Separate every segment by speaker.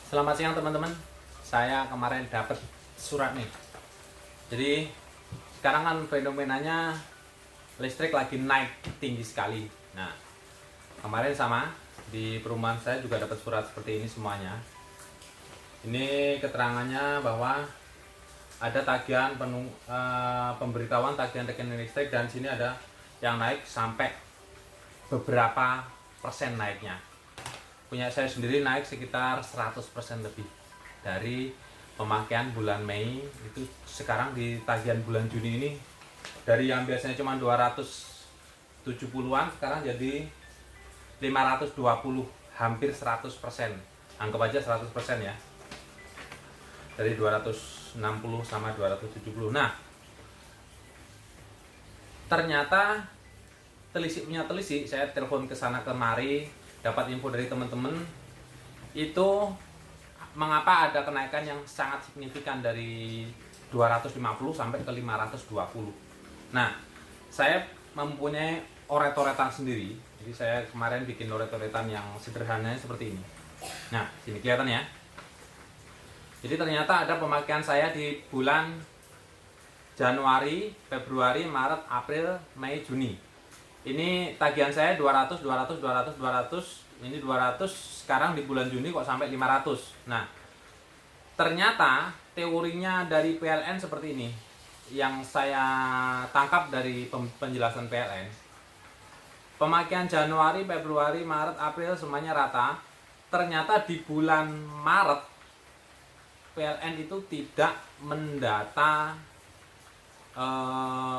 Speaker 1: Selamat siang teman-teman. Saya kemarin dapat surat nih. Jadi sekarang kan fenomenanya listrik lagi naik tinggi sekali. Nah, kemarin sama di perumahan saya juga dapat surat seperti ini semuanya. Ini keterangannya bahwa ada tagihan pemberitahuan tagihan rekening listrik, dan sini ada yang naik sampai beberapa persen naiknya. Punya saya sendiri naik sekitar 100% lebih dari pemakaian bulan Mei. Itu sekarang di tagihan bulan Juni ini, dari yang biasanya cuma 270-an sekarang jadi 520, hampir 100%. Anggap aja 100% ya, dari 260 sama 270. Nah, ternyata telisik punya telisik, saya telepon ke sana kemari, dapat info dari teman-teman itu mengapa ada kenaikan yang sangat signifikan dari 250 sampai ke 520. Nah, saya mempunyai oret-oretan sendiri. Jadi saya kemarin bikin oret-oretan yang sederhana seperti ini. Nah, sini kelihatan ya. Jadi ternyata ada pemakaian saya di bulan Januari, Februari, Maret, April, Mei, Juni. Ini tagihan saya 200, 200, 200, 200. Ini 200, sekarang di bulan Juni kok sampai 500. Nah, ternyata teorinya dari PLN seperti ini. Yang saya tangkap dari penjelasan PLN. Pemakaian Januari, Februari, Maret, April semuanya rata. Ternyata di bulan Maret PLN itu tidak mendata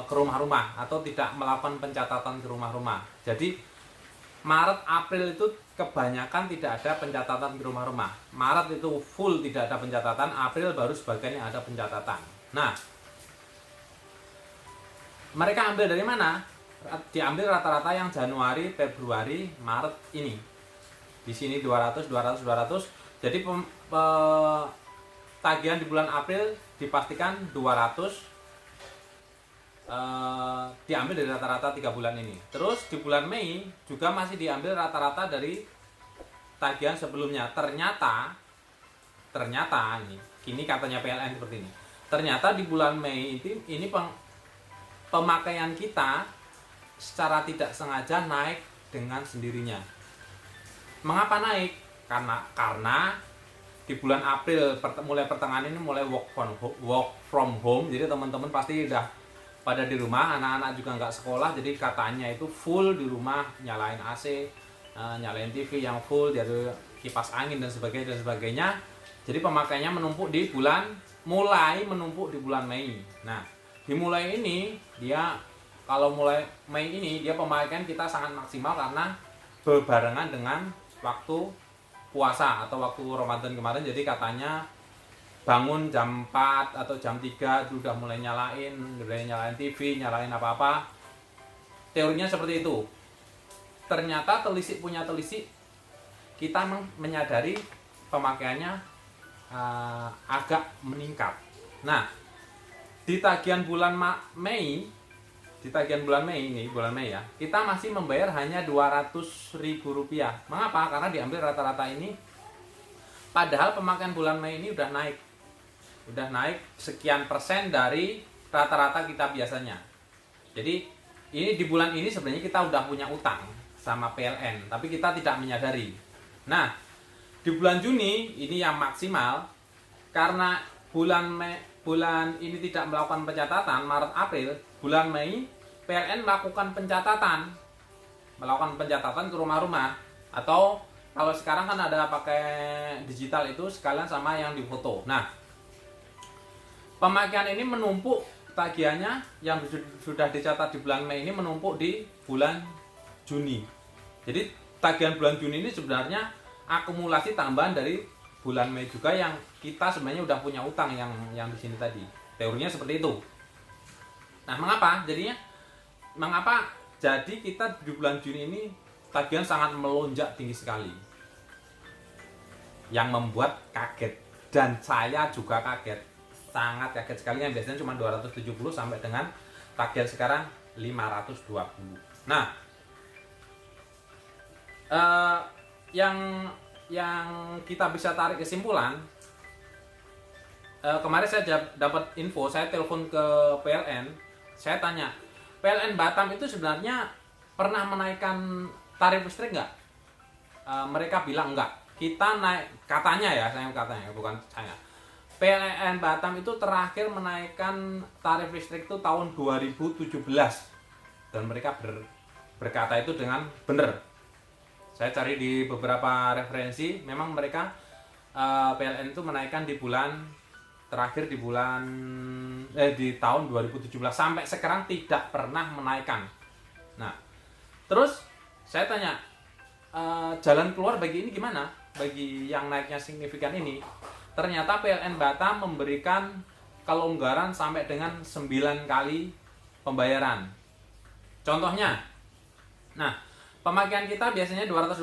Speaker 1: ke rumah-rumah atau tidak melakukan pencatatan ke rumah-rumah. Jadi Maret, April itu kebanyakan tidak ada pencatatan ke rumah-rumah. Maret itu full tidak ada pencatatan, April baru sebagian yang ada pencatatan. Nah, mereka ambil dari mana? Diambil rata-rata yang Januari, Februari, Maret ini. Di sini 200, 200, 200. Jadi tagihan di bulan April dipastikan 200. Diambil dari rata-rata 3 bulan ini. Terus di bulan Mei juga masih diambil rata-rata dari tagihan sebelumnya. Ternyata ini katanya PLN seperti ini. Ternyata di bulan Mei ini pemakaian kita secara tidak sengaja naik dengan sendirinya. Mengapa naik? Karena di bulan April mulai pertengahan ini mulai work from home. Jadi teman-teman pasti udah pada di rumah, anak-anak juga nggak sekolah, jadi katanya itu full di rumah, nyalain AC, nyalain TV yang full, dari kipas angin dan sebagainya. Jadi pemakaiannya mulai menumpuk di bulan Mei. Nah, dimulai ini kalau mulai Mei ini dia pemakaian kita sangat maksimal karena berbarengan dengan waktu puasa atau waktu Ramadan kemarin. Jadi katanya bangun jam 4 atau jam 3 sudah mulai nyalain TV, nyalain apa-apa. Teorinya seperti itu. Ternyata telisik punya telisik, kita menyadari pemakaiannya agak meningkat. Nah, di tagihan bulan Mei ini, bulan Mei ya, kita masih membayar hanya Rp200.000. Mengapa? Karena diambil rata-rata ini, padahal pemakaian bulan Mei ini udah naik sekian persen dari rata-rata kita biasanya. Jadi ini di bulan ini sebenarnya kita udah punya utang sama PLN, tapi kita tidak menyadari. Nah, di bulan Juni ini yang maksimal, karena bulan ini tidak melakukan pencatatan, Maret, April, bulan Mei PLN melakukan pencatatan ke rumah-rumah, atau kalau sekarang kan ada pakai digital itu sekalian sama yang difoto. Nah, pemakaian ini menumpuk, tagihannya yang sudah dicatat di bulan Mei ini menumpuk di bulan Juni. Jadi tagihan bulan Juni ini sebenarnya akumulasi tambahan dari bulan Mei juga, yang kita sebenarnya udah punya utang yang di sini tadi. Teorinya seperti itu. Nah, mengapa jadi kita di bulan Juni ini tagihan sangat melonjak tinggi sekali, yang membuat kaget, dan saya juga kaget. Sangat kaget sekali, yang biasanya cuma 270 sampai dengan tagihan sekarang 520. Nah, yang yang kita bisa tarik kesimpulan, kemarin saya dapat info, saya telepon ke PLN, saya tanya, PLN Batam itu sebenarnya pernah menaikkan tarif listrik nggak? Mereka bilang enggak. Kita naik, katanya ya, saya katanya, bukan saya. PLN Batam itu terakhir menaikkan tarif listrik itu tahun 2017 dan mereka berkata itu dengan benar. Saya cari di beberapa referensi, memang mereka PLN itu menaikkan di bulan terakhir di tahun 2017 sampai sekarang tidak pernah menaikkan. Nah, terus saya tanya, jalan keluar bagi ini gimana? Bagi yang naiknya signifikan ini, ternyata PLN Batam memberikan kelonggaran sampai dengan 9 kali pembayaran. Contohnya, nah, pemakaian kita biasanya 200.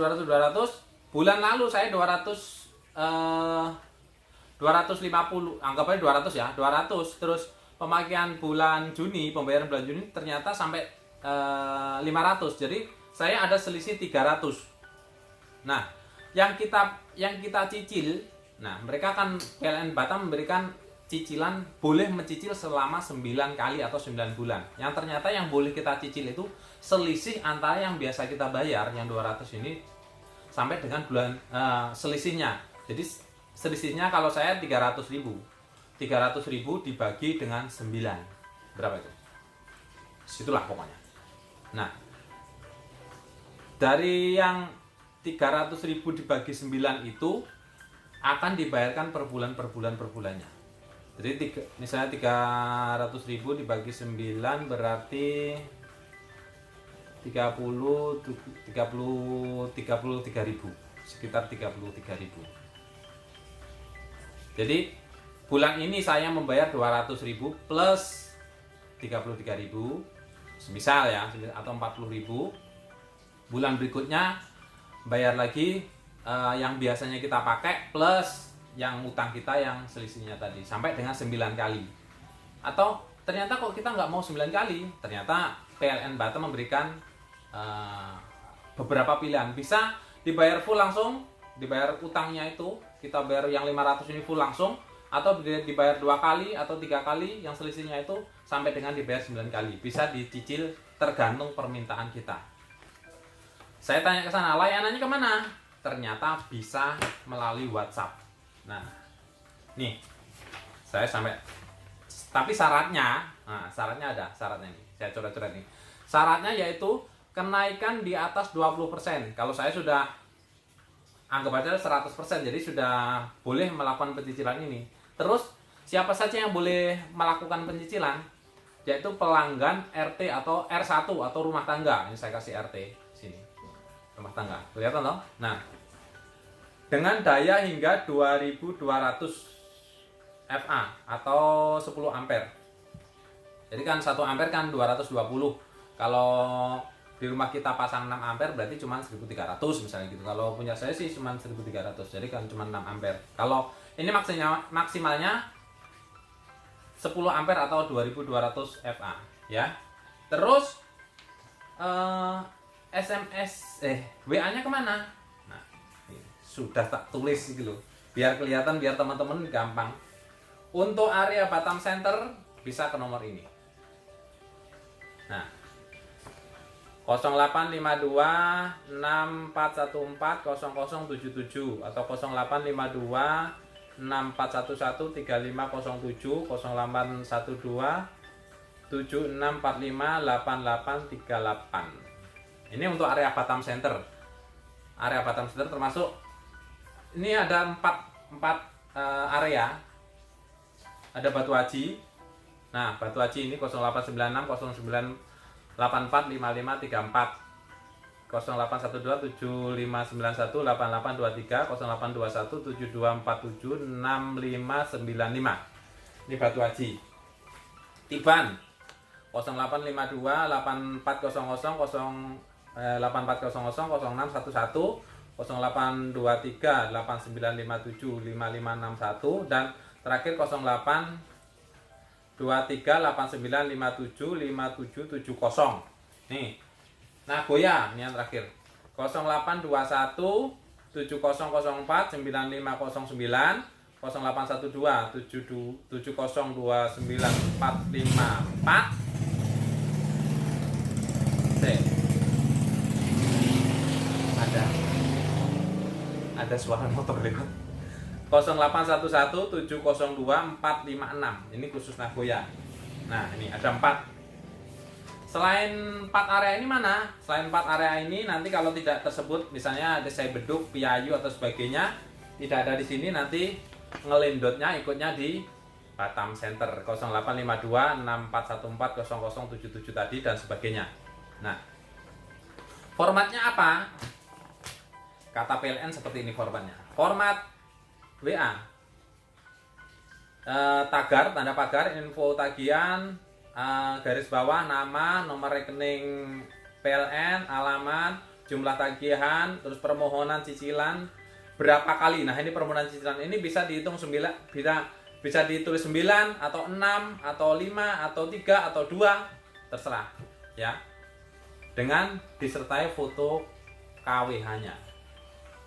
Speaker 1: Bulan lalu saya 250, anggap aja 200 ya, 200. Terus pemakaian bulan Juni, pembayaran bulan Juni ternyata sampai 500. Jadi saya ada selisih 300. Nah, yang kita cicil, nah mereka kan PLN Batam memberikan cicilan, boleh mencicil selama 9 kali atau 9 bulan. Yang ternyata yang boleh kita cicil itu selisih antara yang biasa kita bayar yang 200 ini sampai dengan bulan selisihnya. Jadi selisihnya kalau saya 300.000. 300.000 dibagi dengan 9. Berapa itu? Situlah pokoknya. Nah, dari yang 300.000 dibagi 9 itu akan dibayarkan per bulannya. Jadi misalnya 300.000 dibagi 9 berarti 33.000, sekitar 33.000. Jadi bulan ini saya membayar 200.000 plus 33.000, semisal ya, atau 40.000. Bulan berikutnya bayar lagi yang biasanya kita pakai plus yang utang kita yang selisihnya tadi sampai dengan 9 kali. Atau ternyata kok kita nggak mau 9 kali, ternyata PLN Batam memberikan beberapa pilihan. Bisa dibayar full langsung, dibayar utangnya itu, kita bayar yang 500 ini full langsung, atau dibayar 2 kali atau 3 kali yang selisihnya itu sampai dengan dibayar 9 kali. Bisa dicicil tergantung permintaan kita. Saya tanya ke sana, layanannya kemana? Ternyata bisa melalui WhatsApp. Nah, nih, saya sampai, tapi syaratnya, nah syaratnya ada, syaratnya ini, saya coret-coret nih. Syaratnya yaitu kenaikan di atas 20%. Kalau saya sudah anggap aja 100%, jadi sudah boleh melakukan pencicilan ini. Terus siapa saja yang boleh melakukan pencicilan? Yaitu pelanggan RT atau R1 atau rumah tangga. Ini saya kasih RT sini. Rumah tangga. Kelihatan toh? Nah, dengan daya hingga 2200 FA atau 10 ampere. Jadi kan 1 ampere kan 220. Kalau di rumah kita pasang 6 ampere berarti cuma 1300 misalnya gitu. Kalau punya saya sih cuma 1300. Jadi kan cuma 6 ampere. Kalau ini maksimalnya 10 ampere atau 2200 FA ya. Terus WA-nya kemana? Nah, sudah tak tulis gitu loh. Biar kelihatan, biar teman-teman gampang. Untuk area Batam Center bisa ke nomor ini. Nah, 0852 6414 0077 atau 0852 6411 3507 0812 7645 8838. Ini untuk area Batam Center. Area Batam Center termasuk ini ada 4 area. Ada Batu Haji. Nah, Batu Haji ini 0896 0984 5534 0812 7591 8823 0821 7247 6595. Ini Batu Haji. Tiban 0852 8400 8400 0611 0823 8957 5561 dan terakhir 0823 8957 5770. Nih. Nah, Goya ini yang terakhir. 0821 7004 9509 0812 7029454. Ada suara motor lewat. 0811 702 456. Ini khusus Nagoya. Nah, ini ada 4. Selain 4 area ini mana? Selain 4 area ini nanti kalau tidak tersebut, misalnya ada saya beduk, piayu atau sebagainya, tidak ada di sini, nanti ngelindotnya ikutnya di Batam Center 0852 6414 0077 tadi dan sebagainya. Nah, formatnya apa? Kata PLN seperti ini formatnya. Format WA, tagar, tanda pagar, info tagihan, garis bawah nama, nomor rekening PLN, alamat, jumlah tagihan, terus permohonan cicilan berapa kali. Nah, ini permohonan cicilan ini bisa dihitung 9, bisa ditulis 9 atau 6 atau 5 atau 3 atau 2, terserah ya. Dengan disertai foto KWH-nya.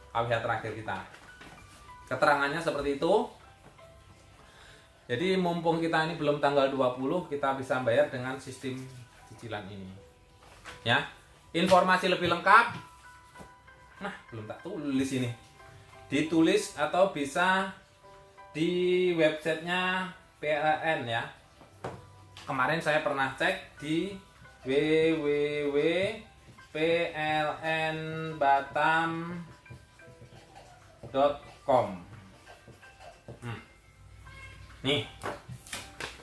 Speaker 1: KWH terakhir kita. Keterangannya seperti itu. Jadi mumpung kita ini belum tanggal 20, kita bisa bayar dengan sistem cicilan ini. Ya. Informasi lebih lengkap. Nah, belum tak tulis ini. Ditulis atau bisa di websitenya PLN ya. Kemarin saya pernah cek di www.plnbatam.com. Nih,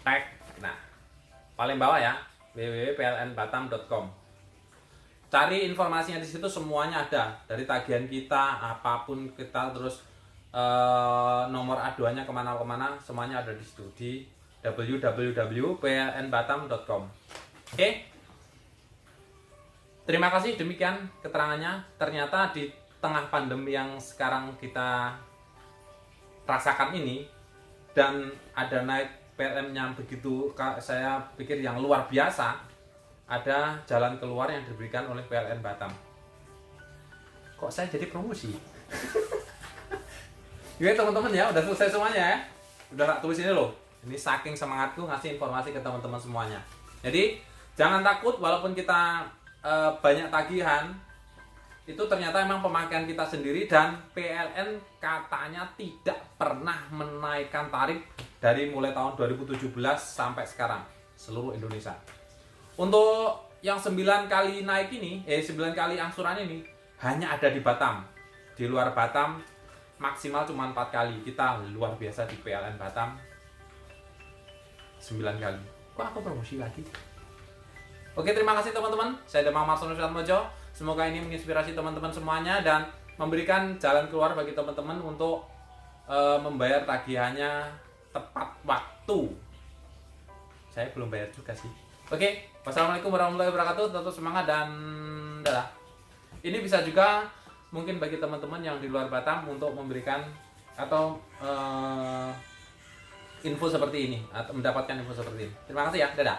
Speaker 1: tag. Nah, paling bawah ya, www.plnbatam.com. Cari informasinya di situ, semuanya ada. Dari tagihan kita, apapun kita, terus nomor aduannya kemana-kemana, semuanya ada di situ di www.plnbatam.com. Oke. Terima kasih, demikian keterangannya. Ternyata di tengah pandemi yang sekarang kita rasakan ini, dan ada naik PLN yang begitu, saya pikir yang luar biasa, ada jalan keluar yang diberikan oleh PLN Batam. Kok saya jadi promosi? Ya teman-teman ya, udah selesai semuanya ya. Udah tak tulis ini loh. Ini saking semangatku ngasih informasi ke teman-teman semuanya. Jadi jangan takut, walaupun kita banyak tagihan, itu ternyata memang pemakaian kita sendiri, dan PLN katanya tidak pernah menaikkan tarif dari mulai tahun 2017 sampai sekarang seluruh Indonesia. Untuk yang 9 kali naik ini, 9 kali angsuran ini hanya ada di Batam. Di luar Batam maksimal cuma 4 kali. Kita luar biasa di PLN Batam 9 kali. Kok aku promosi lagi? Oke, terima kasih teman-teman. Saya Demang Marsono Mojo. Semoga ini menginspirasi teman-teman semuanya dan memberikan jalan keluar bagi teman-teman untuk membayar tagihannya tepat waktu. Saya belum bayar juga sih. Oke, wassalamualaikum warahmatullahi wabarakatuh. Tetap semangat dan dadah. Ini bisa juga mungkin bagi teman-teman yang di luar Batam untuk memberikan atau info seperti ini, atau mendapatkan info seperti ini. Terima kasih ya, dadah.